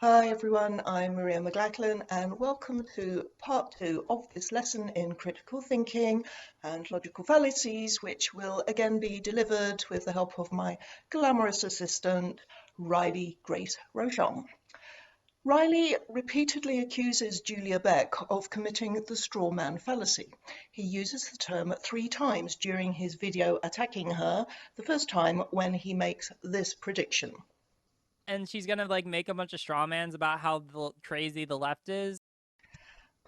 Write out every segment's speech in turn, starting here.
Hi everyone, I'm Maria McLachlan and welcome to part 2 of this lesson in critical thinking and logical fallacies, which will again be delivered with the help of my glamorous assistant, Riley Grace Roshong. Riley repeatedly accuses Julia Beck of committing the straw man fallacy. He uses the term 3 times during his video attacking her, the first time when he makes this prediction. And she's gonna like make a bunch of straw mans about how crazy the left is.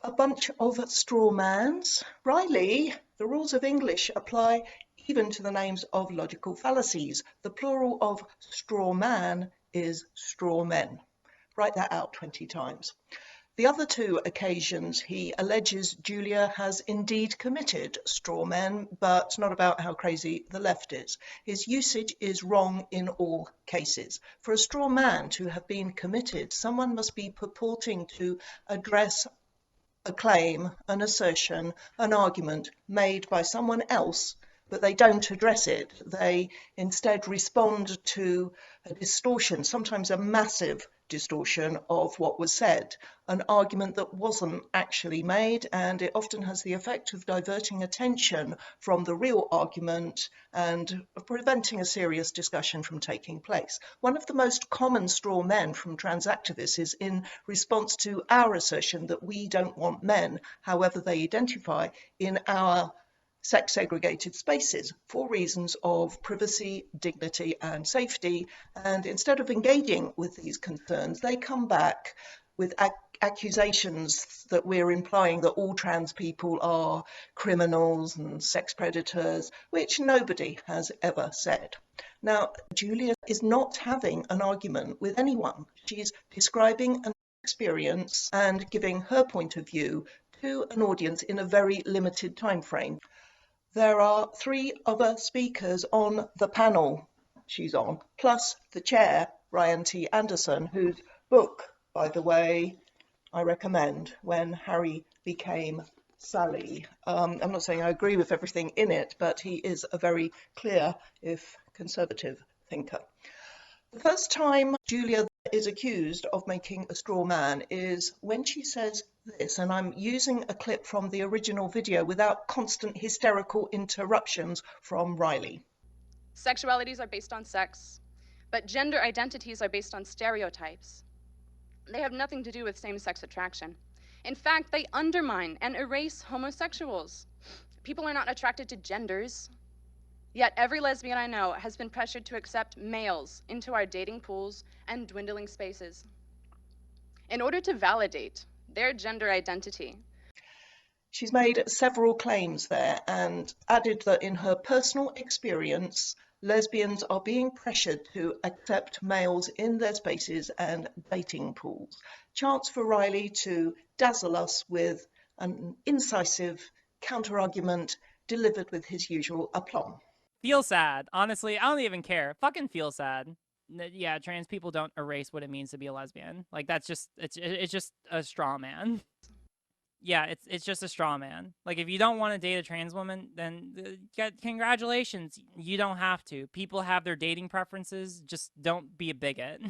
A bunch of straw mans. Riley, the rules of English apply even to the names of logical fallacies. The plural of straw man is straw men. Write that out 20 times. The other 2 occasions he alleges Julia has indeed committed straw men, but not about how crazy the left is. His usage is wrong in all cases. For a straw man to have been committed, someone must be purporting to address a claim, an assertion, an argument made by someone else, but they don't address it. They instead respond to a distortion, sometimes a massive distortion of what was said, an argument that wasn't actually made, and it often has the effect of diverting attention from the real argument and preventing a serious discussion from taking place. One of the most common straw men from trans activists is in response to our assertion that we don't want men, however they identify, in our sex segregated spaces for reasons of privacy, dignity, and safety. And instead of engaging with these concerns, they come back with accusations that we're implying that all trans people are criminals and sex predators, which nobody has ever said. Now, Julia is not having an argument with anyone. She's describing an experience and giving her point of view to an audience in a very limited time frame. There are 3 other speakers on the panel she's on, plus the chair, Ryan T. Anderson, whose book, by the way, I recommend, When Harry Became Sally. I'm not saying I agree with everything in it, but he is a very clear, if conservative, thinker. The first time Julia is accused of making a straw man is when she says this, and I'm using a clip from the original video without constant hysterical interruptions from Riley. Sexualities are based on sex, but gender identities are based on stereotypes. They have nothing to do with same-sex attraction. In fact, they undermine and erase homosexuals. People are not attracted to genders. Yet every lesbian I know has been pressured to accept males into our dating pools and dwindling spaces in order to validate their gender identity. She's made several claims there and added that in her personal experience, lesbians are being pressured to accept males in their spaces and dating pools. Chance for Riley to dazzle us with an incisive counter-argument delivered with his usual aplomb. Feel sad. Honestly, I don't even care. Fucking feel sad. Yeah, trans people don't erase what it means to be a lesbian. Like that's just it's just a straw man. Yeah, it's just a straw man. Like if you don't want to date a trans woman, then congratulations, you don't have to. People have their dating preferences. Just don't be a bigot.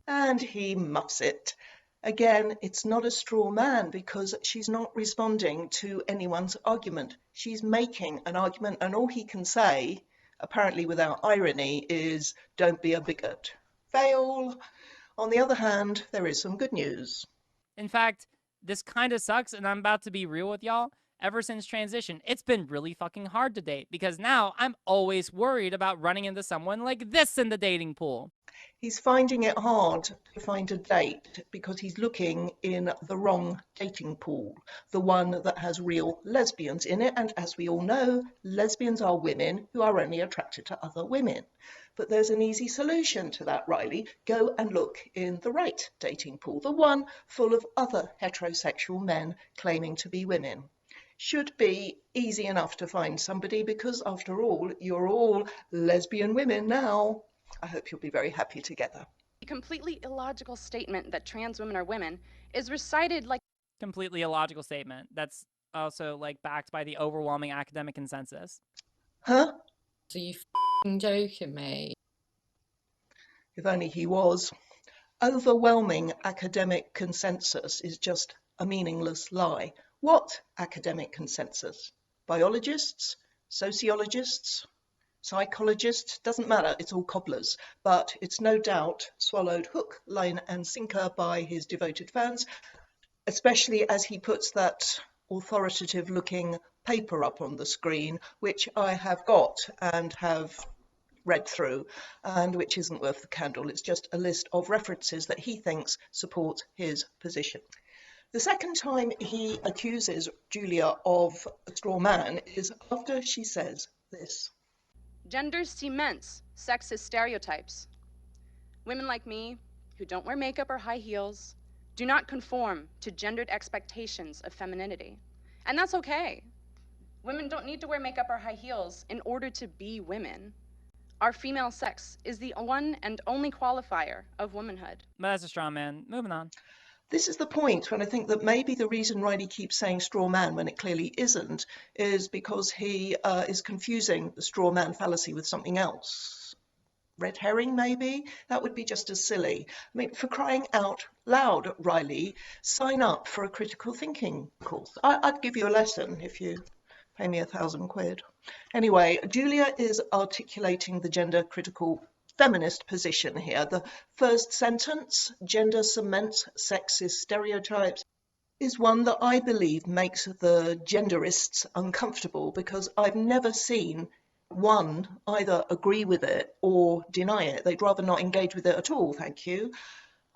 And he muffs it. Again, it's not a straw man because she's not responding to anyone's argument. She's making an argument, and all he can say, apparently without irony, is don't be a bigot. Fail. On the other hand, there is some good news. In fact, this kind of sucks, and I'm about to be real with y'all. Ever since transition, it's been really fucking hard to date because now I'm always worried about running into someone like this in the dating pool. He's finding it hard to find a date because he's looking in the wrong dating pool, the one that has real lesbians in it. And as we all know, lesbians are women who are only attracted to other women. But there's an easy solution to that, Riley. Go and look in the right dating pool, the one full of other heterosexual men claiming to be women. Should be easy enough to find somebody because, after all, you're all lesbian women now. I hope you'll be very happy together. A completely illogical statement that trans women are women is recited like Completely illogical statement. That's also like backed by the overwhelming academic consensus. Huh? Are you joking me? If only he was. Overwhelming academic consensus is just a meaningless lie. What academic consensus? Biologists? Sociologists? Psychologists? Doesn't matter, it's all cobblers. But it's no doubt swallowed hook, line and sinker by his devoted fans, especially as he puts that authoritative looking paper up on the screen, which I have got and have read through, and which isn't worth the candle. It's just a list of references that he thinks support his position. The second time he accuses Julia of a straw man is after she says this. Gender cements sexist stereotypes. Women like me, who don't wear makeup or high heels, do not conform to gendered expectations of femininity. And that's okay. Women don't need to wear makeup or high heels in order to be women. Our female sex is the one and only qualifier of womanhood. But that's a straw man. Moving on. This is the point when I think that maybe the reason Riley keeps saying straw man when it clearly isn't is because he is confusing the straw man fallacy with something else. Red herring, maybe? That would be just as silly. I mean, for crying out loud, Riley, sign up for a critical thinking course. I'd give you a lesson if you pay me £1,000. Anyway, Julia is articulating the gender critical feminist position here. The first sentence, gender cements sexist stereotypes, is one that I believe makes the genderists uncomfortable, because I've never seen one either agree with it or deny it. They'd rather not engage with it at all, thank you.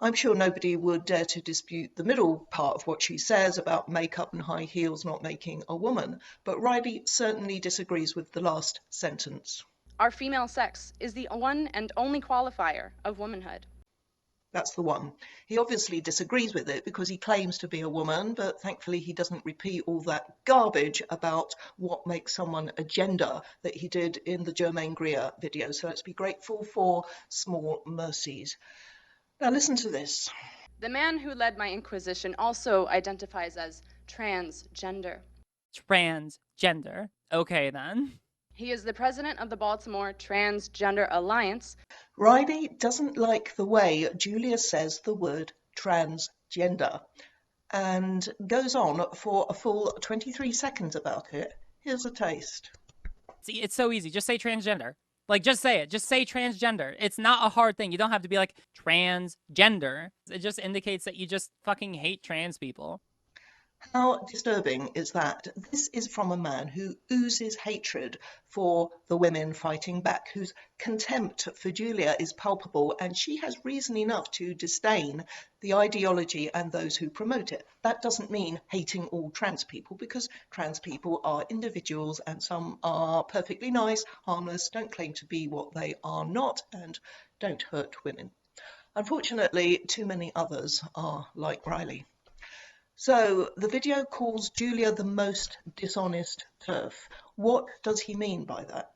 I'm sure nobody would dare to dispute the middle part of what she says about makeup and high heels not making a woman, but Riley certainly disagrees with the last sentence. Our female sex is the one and only qualifier of womanhood. That's the one. He obviously disagrees with it because he claims to be a woman, but thankfully he doesn't repeat all that garbage about what makes someone a gender that he did in the Germaine Greer video. So let's be grateful for small mercies. Now listen to this. The man who led my inquisition also identifies as transgender. Transgender. Okay, then. He is the president of the Baltimore Transgender Alliance. Riley doesn't like the way Julia says the word transgender and goes on for a full 23 seconds about it. Here's a taste. See, it's so easy. Just say transgender. Like, just say it. Just say transgender. It's not a hard thing. You don't have to be like transgender. It just indicates that you just fucking hate trans people. How disturbing is that? This is from a man who oozes hatred for the women fighting back, whose contempt for Julia is palpable, and she has reason enough to disdain the ideology and those who promote it. That doesn't mean hating all trans people, because trans people are individuals and some are perfectly nice, harmless, don't claim to be what they are not, and don't hurt women. Unfortunately, too many others are like Riley. So the video calls Julia the most dishonest TERF. What does he mean by that?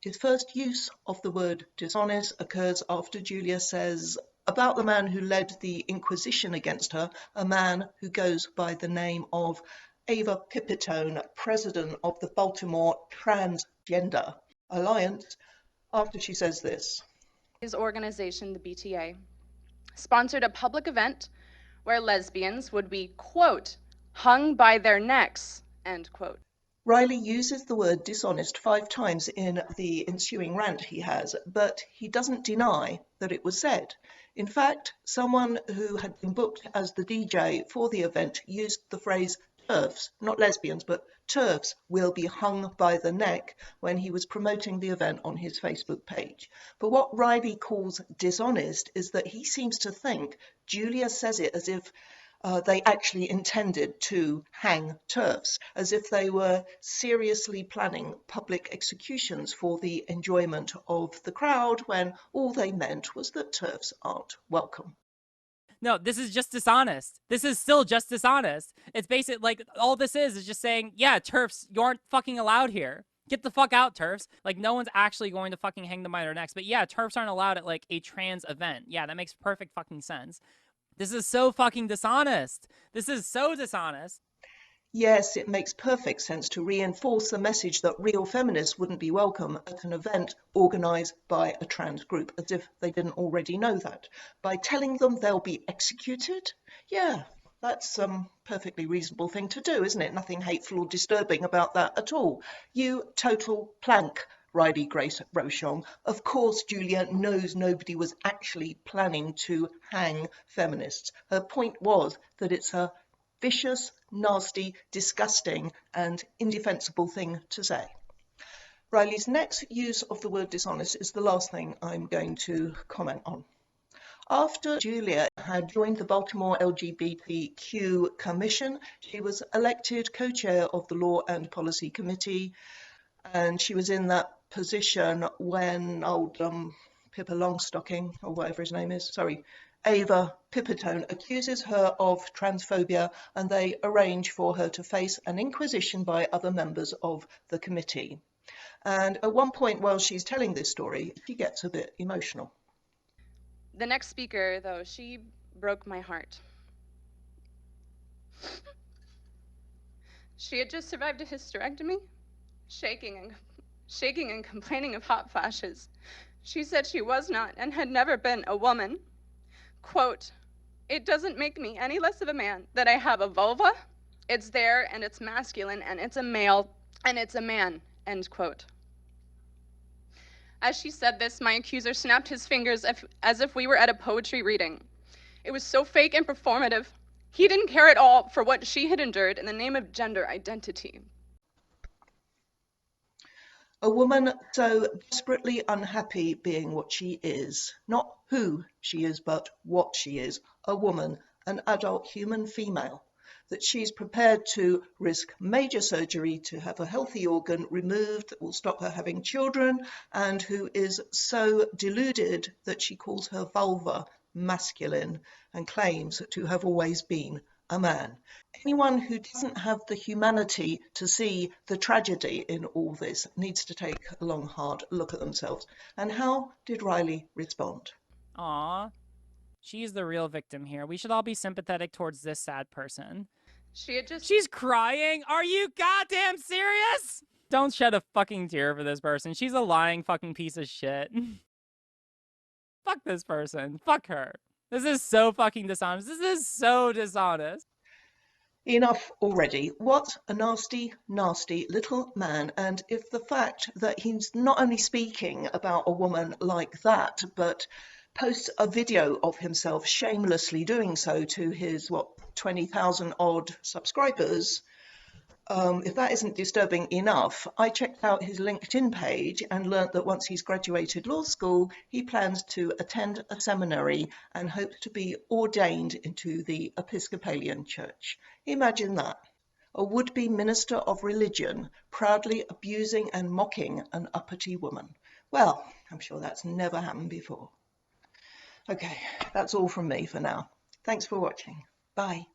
His first use of the word dishonest occurs after Julia says about the man who led the Inquisition against her, a man who goes by the name of Ava Pipitone, president of the Baltimore Transgender Alliance, after she says this. His organization, the BTA, sponsored a public event where lesbians would be, quote, hung by their necks, end quote. Riley uses the word dishonest 5 times in the ensuing rant he has, but he doesn't deny that it was said. In fact, someone who had been booked as the DJ for the event used the phrase TERFs, not lesbians, but TERFs will be hung by the neck when he was promoting the event on his Facebook page. But what Riley calls dishonest is that he seems to think Julia says it as if they actually intended to hang TERFs, as if they were seriously planning public executions for the enjoyment of the crowd, when all they meant was that TERFs aren't welcome. No, this is just dishonest. This is still just dishonest. It's basic, like, all this is just saying, yeah, TERFs, you aren't fucking allowed here. Get the fuck out, TERFs. Like, no one's actually going to fucking hang them by their necks. But yeah, TERFs aren't allowed at, like, a trans event. Yeah, that makes perfect fucking sense. This is so fucking dishonest. This is so dishonest. Yes, it makes perfect sense to reinforce the message that real feminists wouldn't be welcome at an event organised by a trans group, as if they didn't already know that. By telling them they'll be executed? Yeah, that's a perfectly reasonable thing to do, isn't it? Nothing hateful or disturbing about that at all. You total plank, Riley Grace Roshong. Of course, Julia knows nobody was actually planning to hang feminists. Her point was that it's a vicious, nasty, disgusting, and indefensible thing to say. Riley's next use of the word dishonest is the last thing I'm going to comment on. After Julia had joined the Baltimore LGBTQ Commission, she was elected co-chair of the Law and Policy Committee, and she was in that position when old Pippa Longstocking, or whatever his name is, Ava Pipitone, accuses her of transphobia, and they arrange for her to face an inquisition by other members of the committee. And at one point while she's telling this story, she gets a bit emotional. The next speaker, though, she broke my heart. She had just survived a hysterectomy, shaking and complaining of hot flashes. She said she was not and had never been a woman. Quote, "It doesn't make me any less of a man that I have a vulva. It's there and it's masculine and it's a male and it's a man," end quote. As she said this, my accuser snapped his fingers as if we were at a poetry reading. It was so fake and performative. He didn't care at all for what she had endured in the name of gender identity. A woman so desperately unhappy being what she is, not who she is, but what she is, a woman, an adult human female, that she's prepared to risk major surgery to have a healthy organ removed that will stop her having children, and who is so deluded that she calls her vulva masculine and claims to have always been a man. Anyone who doesn't have the humanity to see the tragedy in all this needs to take a long, hard look at themselves. And how did Riley respond? Aw, she's the real victim here. We should all be sympathetic towards this sad person. She's crying? Are you goddamn serious? Don't shed a fucking tear for this person. She's a lying fucking piece of shit. Fuck this person. Fuck her. This is so fucking dishonest. This is so dishonest. Enough already. What a nasty, nasty little man. And if the fact that he's not only speaking about a woman like that, but posts a video of himself shamelessly doing so to his, 20,000 odd subscribers, if that isn't disturbing enough, I checked out his LinkedIn page and learnt that once he's graduated law school, he plans to attend a seminary and hopes to be ordained into the Episcopalian Church. Imagine that. A would-be minister of religion proudly abusing and mocking an uppity woman. Well, I'm sure that's never happened before. Okay, that's all from me for now. Thanks for watching. Bye.